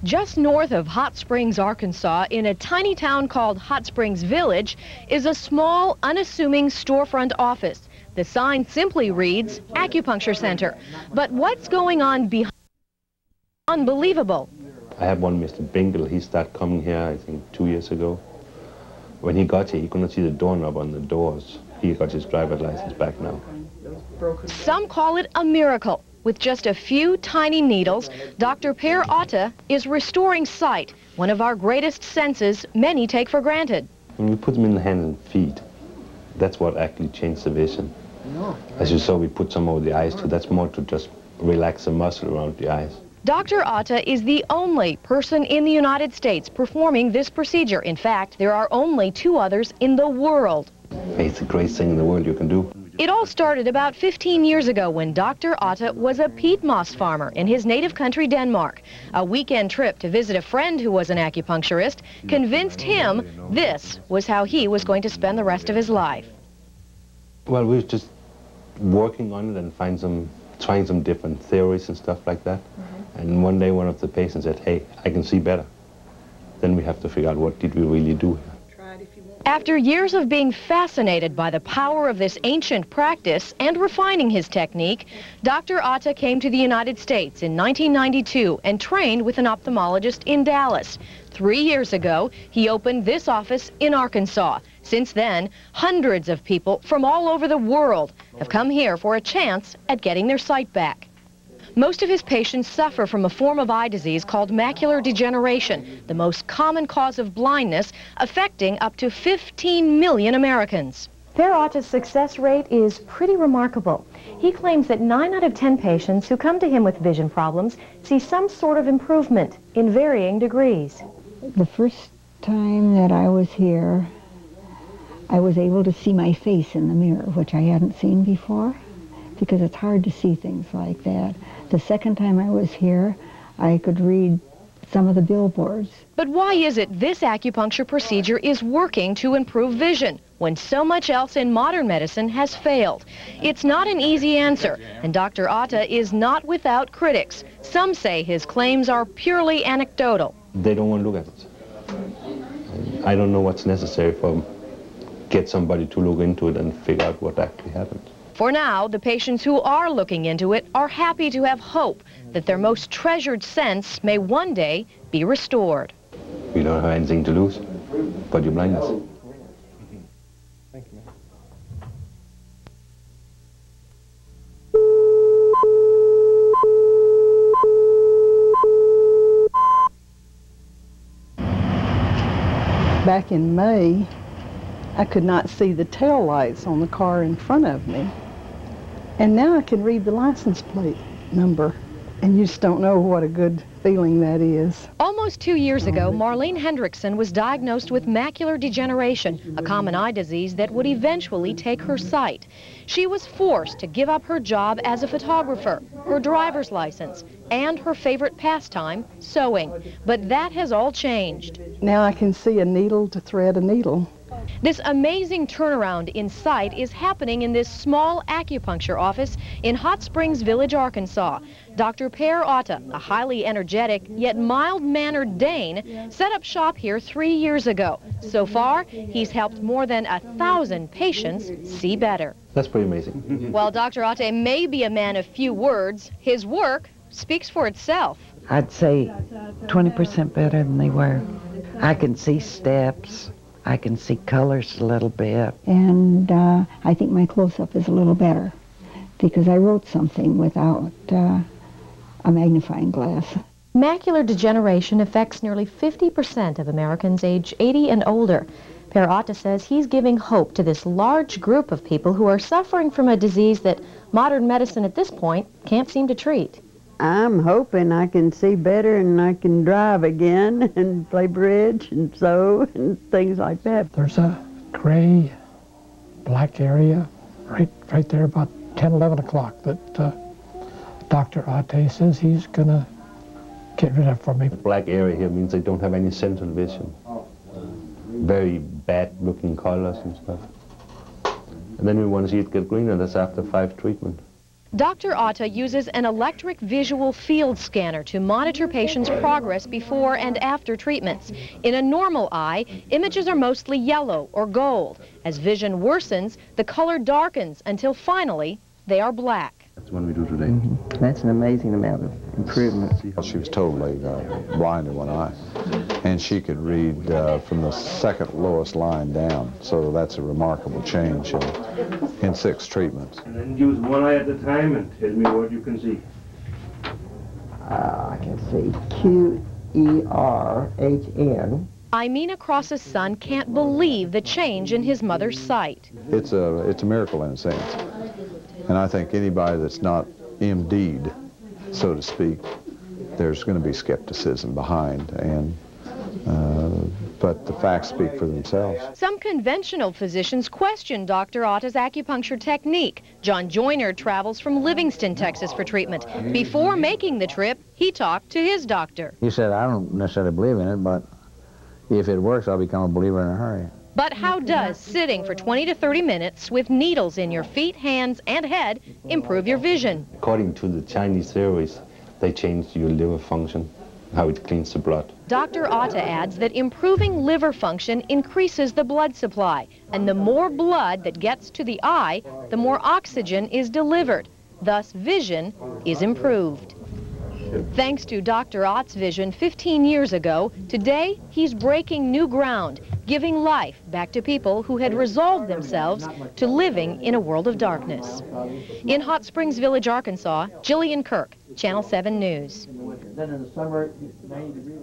Just north of Hot Springs, Arkansas, in a tiny town called Hot Springs Village, is a small, unassuming storefront office. The sign simply reads, Acupuncture Center. But what's going on behind? Unbelievable. I have one Mr. Bingle. He started coming here, I think, 2 years ago. When he got here, he couldn't see the doorknob on the doors. He got his driver's license back now. Some call it a miracle. With just a few tiny needles, Dr. Per Otte is restoring sight, one of our greatest senses many take for granted. When we put them in the hands and feet, that's what actually changed the vision. As you saw, we put some over the eyes too. That's more to just relax the muscle around the eyes. Dr. Otte is the only person in the United States performing this procedure. In fact, there are only 2 others in the world. It's the greatest thing in the world you can do. It all started about 15 years ago when Dr. Otte was a peat moss farmer in his native country, Denmark. A weekend trip to visit a friend who was an acupuncturist convinced him this was how he was going to spend the rest of his life. Well, we were just working on it and trying some different theories and stuff like that. And one day one of the patients said, hey, I can see better. Then we have to figure out what did we really do here. After years of being fascinated by the power of this ancient practice and refining his technique, Dr. Otte came to the United States in 1992 and trained with an ophthalmologist in Dallas. 3 years ago, he opened this office in Arkansas. Since then, hundreds of people from all over the world have come here for a chance at getting their sight back. Most of his patients suffer from a form of eye disease called macular degeneration, the most common cause of blindness, affecting up to 15 million Americans. Per Otte's success rate is pretty remarkable. He claims that 9 out of 10 patients who come to him with vision problems see some sort of improvement in varying degrees. The first time that I was here, I was able to see my face in the mirror, which I hadn't seen before, because it's hard to see things like that. The second time I was here, I could read some of the billboards. But why is it this acupuncture procedure is working to improve vision when so much else in modern medicine has failed? It's not an easy answer, and Dr. Otte is not without critics. Some say his claims are purely anecdotal. They don't want to look at it. I don't know what's necessary for get somebody to look into it and figure out what actually happened. For now, the patients who are looking into it are happy to have hope that their most treasured sense may one day be restored. You don't have anything to lose but your blindness. Thank you, man. Back in May, I could not see the tail lights on the car in front of me. And now I can read the license plate number. And you just don't know what a good feeling that is. Almost 2 years ago, Marlene Hendrickson was diagnosed with macular degeneration, a common eye disease that would eventually take her sight. She was forced to give up her job as a photographer, her driver's license, and her favorite pastime, sewing. But that has all changed. Now I can see a needle to thread a needle. This amazing turnaround in sight is happening in this small acupuncture office in Hot Springs Village, Arkansas. Dr. Per Otte, a highly energetic yet mild-mannered Dane, set up shop here 3 years ago. So far, he's helped more than 1,000 patients see better. That's pretty amazing. While Dr. Otte may be a man of few words, his work speaks for itself. I'd say 20% better than they were. I can see steps. I can see colors a little bit. And I think my close-up is a little better because I wrote something without a magnifying glass. Macular degeneration affects nearly 50% of Americans age 80 and older. Per Otte says he's giving hope to this large group of people who are suffering from a disease that modern medicine at this point can't seem to treat. I'm hoping I can see better and I can drive again and play bridge and sew and things like that. There's a gray, black area right there about 10, 11 o'clock that Dr. Otte says he's going to get rid of for me. The black area here means they don't have any central vision. Very bad looking colors and stuff. And then we want to see it get greener. That's after 5 treatments. Dr. Otte uses an electric visual field scanner to monitor patients' progress before and after treatments. In a normal eye, images are mostly yellow or gold. As vision worsens, the color darkens until finally they are black. That's what we do today. That's an amazing amount of improvement. She was totally blind in one eye, and she could read from the second lowest line down, so that's a remarkable change in 6 treatments. And then use one eye at a time and tell me what you can see. I can see Q-E-R-H-N. Imina Cross's son can't believe the change in his mother's sight. It's a miracle in a sense, and I think anybody that's not MD'd, so to speak, there's going to be skepticism behind, but the facts speak for themselves. Some conventional physicians question Dr. Otte's acupuncture technique. John Joyner travels from Livingston, Texas for treatment. Before making the trip, he talked to his doctor. He said, I don't necessarily believe in it, but if it works, I'll become a believer in a hurry. But how does sitting for 20 to 30 minutes with needles in your feet, hands, and head improve your vision? According to the Chinese theories, they change your liver function, how it cleans the blood. Dr. Otte adds that improving liver function increases the blood supply, and the more blood that gets to the eye, the more oxygen is delivered. Thus, vision is improved. Thanks to Dr. Otte's vision 15 years ago, today he's breaking new ground, giving life back to people who had resolved themselves to living in a world of darkness. In Hot Springs Village, Arkansas, Jillian Kirk, Channel 7 News. Then in the summer, 90 degrees.